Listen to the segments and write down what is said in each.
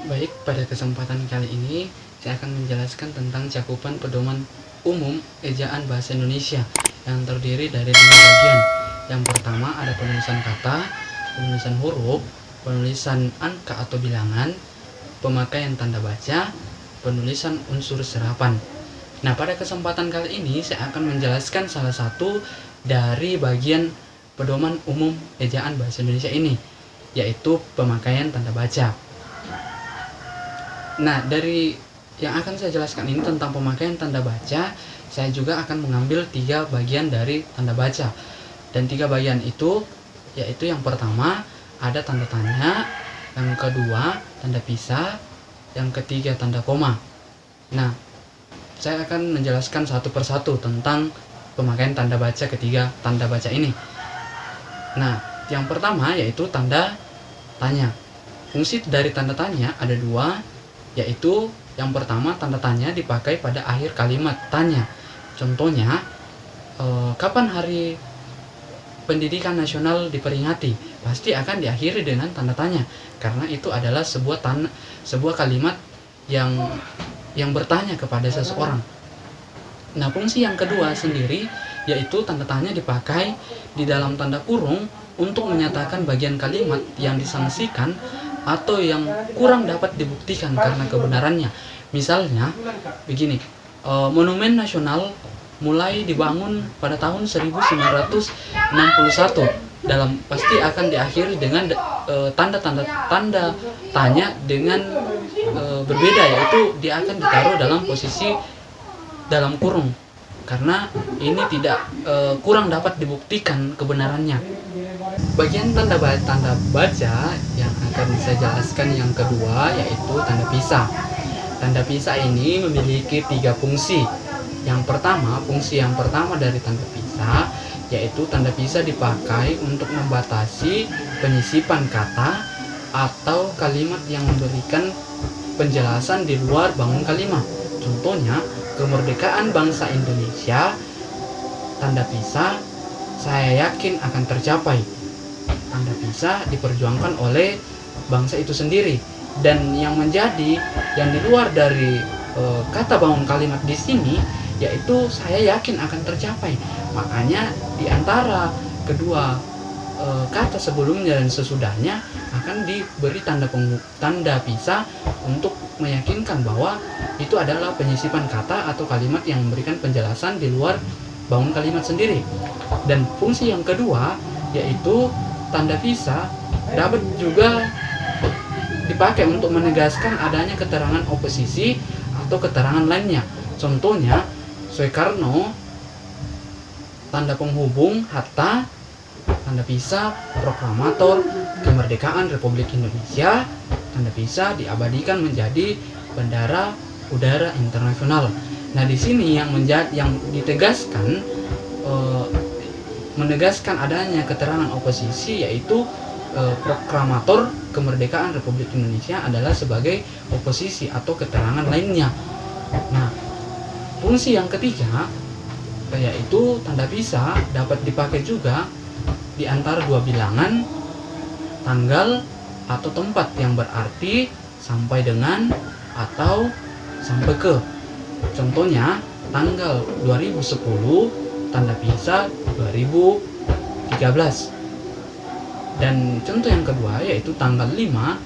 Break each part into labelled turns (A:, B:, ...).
A: Baik, pada kesempatan kali ini saya akan menjelaskan tentang cakupan pedoman umum ejaan bahasa Indonesia yang terdiri dari 5 bagian. Yang pertama ada penulisan kata, penulisan huruf, penulisan angka atau bilangan, pemakaian tanda baca, penulisan unsur serapan. Nah, pada kesempatan kali ini saya akan menjelaskan salah satu dari bagian pedoman umum ejaan bahasa Indonesia ini, yaitu pemakaian tanda baca. Nah, dari yang akan saya jelaskan ini tentang pemakaian tanda baca, saya juga akan mengambil 3 bagian dari tanda baca. Dan 3 bagian itu yaitu yang pertama ada tanda tanya, yang kedua tanda pisah, yang ketiga tanda koma. Nah, saya akan menjelaskan satu persatu tentang pemakaian tanda baca ketiga tanda baca ini. Nah, yang pertama yaitu tanda tanya. Fungsi dari tanda tanya ada 2, yaitu yang pertama tanda tanya dipakai pada akhir kalimat tanya. Contohnya, kapan hari pendidikan nasional diperingati? Pasti akan diakhiri dengan tanda tanya, karena itu adalah sebuah kalimat yang bertanya kepada seseorang. Nah, fungsi yang kedua sendiri yaitu tanda tanya dipakai di dalam tanda kurung untuk menyatakan bagian kalimat yang disangsikan atau yang kurang dapat dibuktikan karena kebenarannya. Misalnya begini, Monumen Nasional mulai dibangun pada tahun 1961, pasti akan diakhiri dengan tanda tanya dengan berbeda, yaitu dia akan ditaruh dalam posisi dalam kurung karena ini tidak kurang dapat dibuktikan kebenarannya. Bagian tanda baca yang akan saya jelaskan yang kedua yaitu tanda pisah. Tanda pisah ini memiliki 3 fungsi. Fungsi yang pertama dari tanda pisah yaitu tanda pisah dipakai untuk membatasi penyisipan kata atau kalimat yang memberikan penjelasan di luar bangun kalimat. Contohnya, kemerdekaan bangsa Indonesia, tanda pisah, saya yakin akan tercapai. Tanda pisah diperjuangkan oleh bangsa itu sendiri, dan yang di luar dari kata bangun kalimat di sini yaitu saya yakin akan tercapai. Makanya di antara kedua kata sebelumnya dan sesudahnya akan diberi tanda pisah untuk meyakinkan bahwa itu adalah penyisipan kata atau kalimat yang memberikan penjelasan di luar bangun kalimat sendiri. Dan fungsi yang kedua yaitu tanda pisah dapat juga dipakai untuk menegaskan adanya keterangan oposisi atau keterangan lainnya. Contohnya, Soekarno, tanda penghubung Hatta, tanda pisah proklamator kemerdekaan Republik Indonesia, tanda pisah diabadikan menjadi Bandara Udara Internasional. Nah, di sini yang ditegaskan menegaskan adanya keterangan oposisi yaitu proklamator kemerdekaan Republik Indonesia adalah sebagai oposisi atau keterangan lainnya. Nah, fungsi yang ketiga yaitu tanda pisah dapat dipakai juga di antara 2 bilangan, tanggal atau tempat yang berarti sampai dengan atau sampai ke. Contohnya, tanggal 2010 tanda pisah 2013. Dan contoh yang kedua yaitu tanggal 5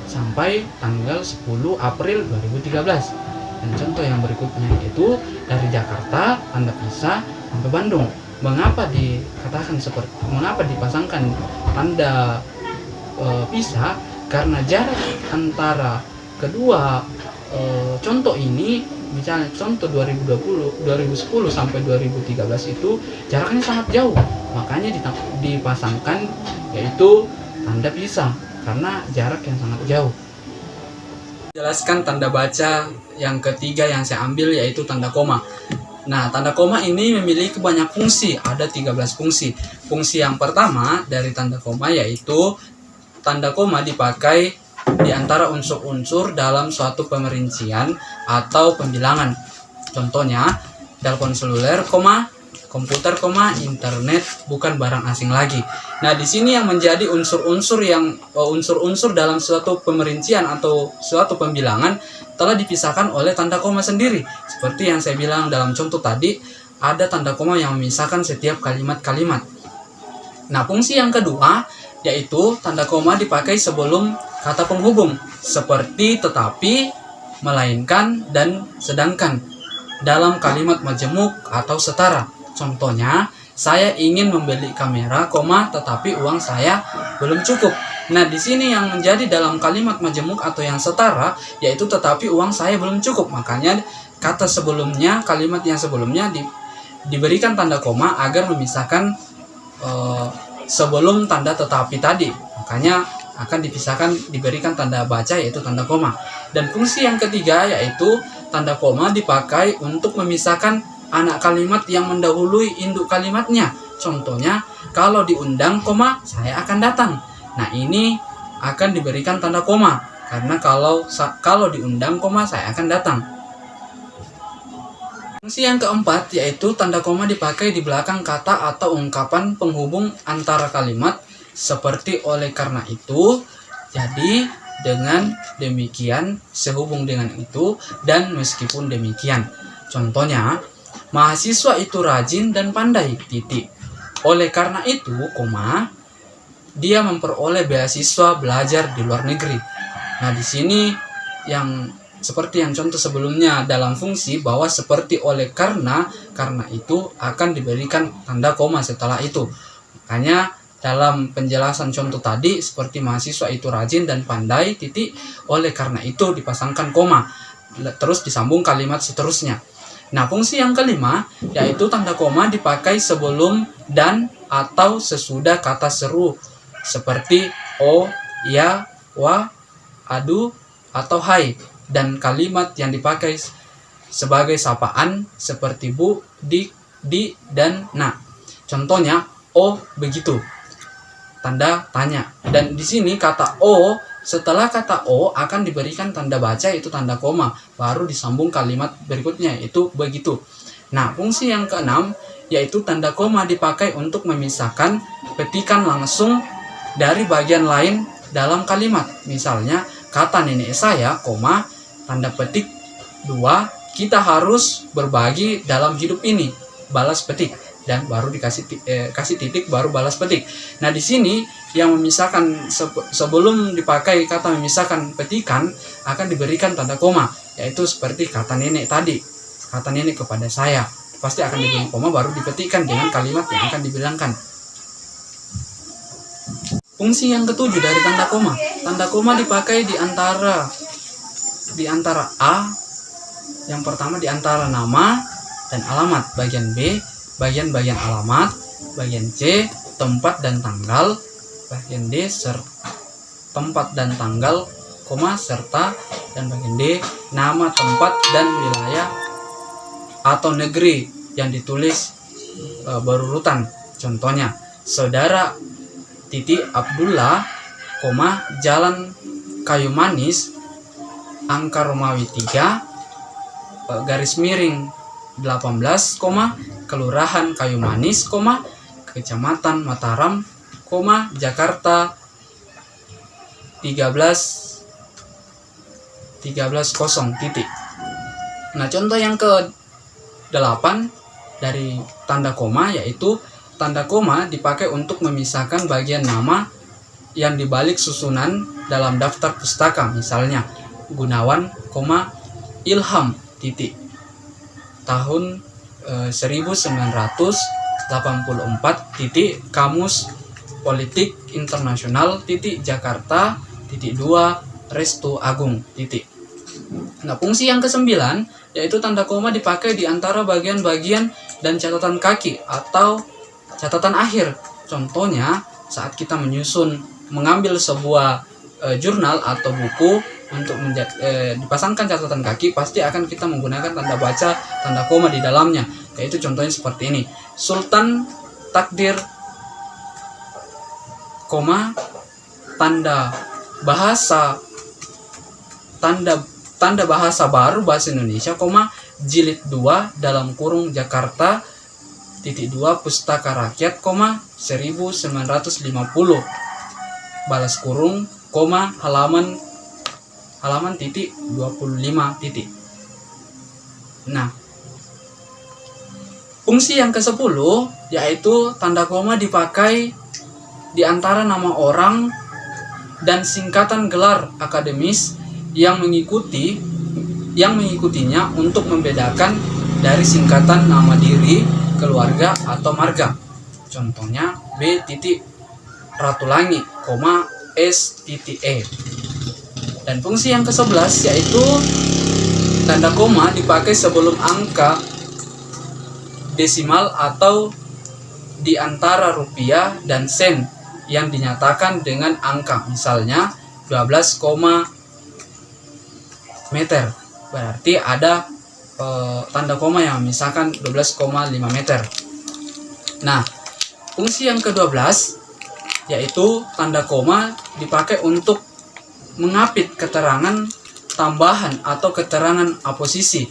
A: sampai tanggal 10 April 2013. Dan contoh yang berikutnya yaitu dari Jakarta tanda pisah sampai Bandung. Mengapa dipasangkan tanda pisah? Karena jarak antara kedua contoh ini, misalnya contoh 2010 sampai 2013 itu jaraknya sangat jauh, makanya dipasangkan yaitu tanda pisah karena jarak yang sangat jauh. Jelaskan tanda baca yang ketiga yang saya ambil yaitu tanda koma. Nah, tanda koma ini memiliki banyak fungsi, ada 13 fungsi. Fungsi yang pertama dari tanda koma yaitu tanda koma dipakai di antara unsur-unsur dalam suatu pemerincian atau pembilangan. Contohnya, telepon seluler, komputer, internet bukan barang asing lagi. Nah, di sini yang menjadi unsur-unsur dalam suatu pemerincian atau suatu pembilangan telah dipisahkan oleh tanda koma sendiri. Seperti yang saya bilang dalam contoh tadi, ada tanda koma yang memisahkan setiap kalimat-kalimat. Nah, fungsi yang kedua yaitu tanda koma dipakai sebelum kata penghubung seperti tetapi, melainkan, dan sedangkan dalam kalimat majemuk atau setara. Contohnya, saya ingin membeli kamera, tetapi uang saya belum cukup. Nah, di sini yang menjadi dalam kalimat majemuk atau yang setara yaitu tetapi uang saya belum cukup. Makanya kata sebelumnya, kalimat yang sebelumnya diberikan tanda koma agar memisahkan sebelum tanda tetapi tadi. Makanya akan diberikan tanda baca yaitu tanda koma. Dan fungsi yang ketiga yaitu tanda koma dipakai untuk memisahkan anak kalimat yang mendahului induk kalimatnya. Contohnya, kalau diundang, saya akan datang. Nah, ini akan diberikan tanda koma karena kalau diundang, saya akan datang. Fungsi yang keempat yaitu tanda koma dipakai di belakang kata atau ungkapan penghubung antara kalimat seperti oleh karena itu, jadi, dengan demikian, sehubung dengan itu, dan meskipun demikian. Contohnya, mahasiswa itu rajin dan pandai, titik. Oleh karena itu, dia memperoleh beasiswa belajar di luar negeri. Nah, di sini yang seperti yang contoh sebelumnya dalam fungsi bahwa seperti oleh karena itu akan diberikan tanda koma setelah itu. Makanya dalam penjelasan contoh tadi seperti mahasiswa itu rajin dan pandai, titik. Oleh karena itu dipasangkan koma. Terus disambung kalimat seterusnya. Nah, fungsi yang kelima yaitu tanda koma dipakai sebelum dan atau sesudah kata seru seperti o, ya, wa, adu, atau hai, dan kalimat yang dipakai sebagai sapaan seperti bu, di, dan na. Contohnya, oh begitu, tanda tanya. Dan di sini kata o, setelah kata o akan diberikan tanda baca yaitu tanda koma, baru disambung kalimat berikutnya yaitu begitu. Nah, fungsi yang keenam yaitu tanda koma dipakai untuk memisahkan petikan langsung dari bagian lain dalam kalimat. Misalnya, kata nenek saya, tanda petik 2, kita harus berbagi dalam hidup ini, balas petik. Dan baru kasih titik baru balas petik. Nah, di sini yang memisahkan sebelum dipakai kata memisahkan petikan akan diberikan tanda koma, yaitu seperti kata nenek tadi, kata nenek kepada saya, pasti akan diberi koma baru dipetikkan dengan kalimat yang akan dibilangkan. Fungsi yang ketujuh dari tanda koma dipakai di antara a, yang pertama di antara nama dan alamat, bagian B bagian-bagian alamat, bagian C tempat dan tanggal, bagian D tempat dan tanggal, serta, dan bagian D nama tempat dan wilayah atau negeri yang ditulis berurutan. Contohnya, saudara titik Abdullah, Jalan Kayu Manis, angka Romawi 3, garis miring 18, Kelurahan Kayu Manis, Kecamatan Mataram, Jakarta 13 titik. Nah, contoh yang ke-8 dari tanda koma yaitu tanda koma dipakai untuk memisahkan bagian nama yang dibalik susunan dalam daftar pustaka. Misalnya, Gunawan, Ilham, titik. Tahun 1984, titik. Kamus Politik Internasional, titik. Jakarta, titik 2. Restu Agung, titik. Nah, fungsi yang ke-9 yaitu tanda koma dipakai di antara bagian-bagian dan catatan kaki atau catatan akhir. Contohnya, saat kita mengambil sebuah jurnal atau buku untuk dipasangkan catatan kaki, pasti akan kita menggunakan tanda baca tanda koma di dalamnya, yaitu contohnya seperti ini. Sultan Takdir, tanda bahasa baru bahasa Indonesia, jilid 2 dalam kurung Jakarta Pustaka Rakyat, 1950 balas kurung, halaman 25. Nah, fungsi yang ke-10 yaitu tanda koma dipakai di antara nama orang dan singkatan gelar akademis yang mengikutinya untuk membedakan dari singkatan nama diri, keluarga, atau marga. Contohnya B. Ratulangi, S.E. Dan fungsi yang ke-11 yaitu tanda koma dipakai sebelum angka desimal atau di antara rupiah dan sen yang dinyatakan dengan angka, misalnya 12, meter. Berarti ada tanda koma yang misalkan 12,5 meter. Nah, fungsi yang ke-12 yaitu tanda koma dipakai untuk mengapit keterangan tambahan atau keterangan aposisi.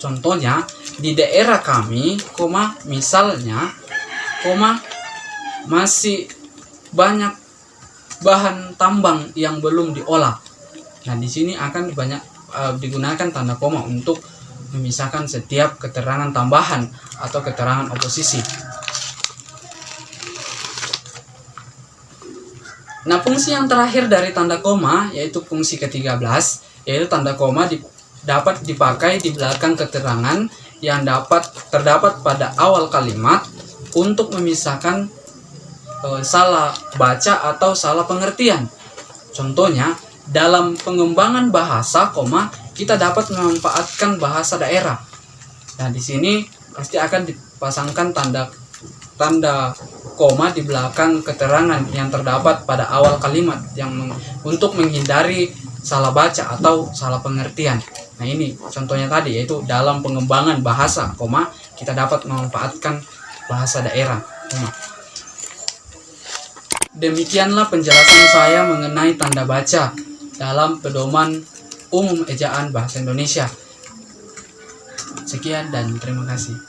A: Contohnya di daerah kami, misalnya, masih banyak bahan tambang yang belum diolah. Nah, di sini akan digunakan tanda koma untuk memisahkan setiap keterangan tambahan atau keterangan oposisi. Nah, fungsi yang terakhir dari tanda koma yaitu fungsi ke-13, yaitu tanda koma dapat dipakai di belakang keterangan yang terdapat pada awal kalimat untuk memisahkan salah baca atau salah pengertian. Contohnya, dalam pengembangan bahasa, kita dapat memanfaatkan bahasa daerah. Nah, di sini pasti akan dipasangkan tanda koma di belakang keterangan yang terdapat pada awal kalimat untuk menghindari salah baca atau salah pengertian. Nah, ini contohnya tadi, yaitu dalam pengembangan bahasa, kita dapat memanfaatkan bahasa daerah. Demikianlah penjelasan saya mengenai tanda baca dalam Pedoman Umum Ejaan Bahasa Indonesia. Sekian dan terima kasih.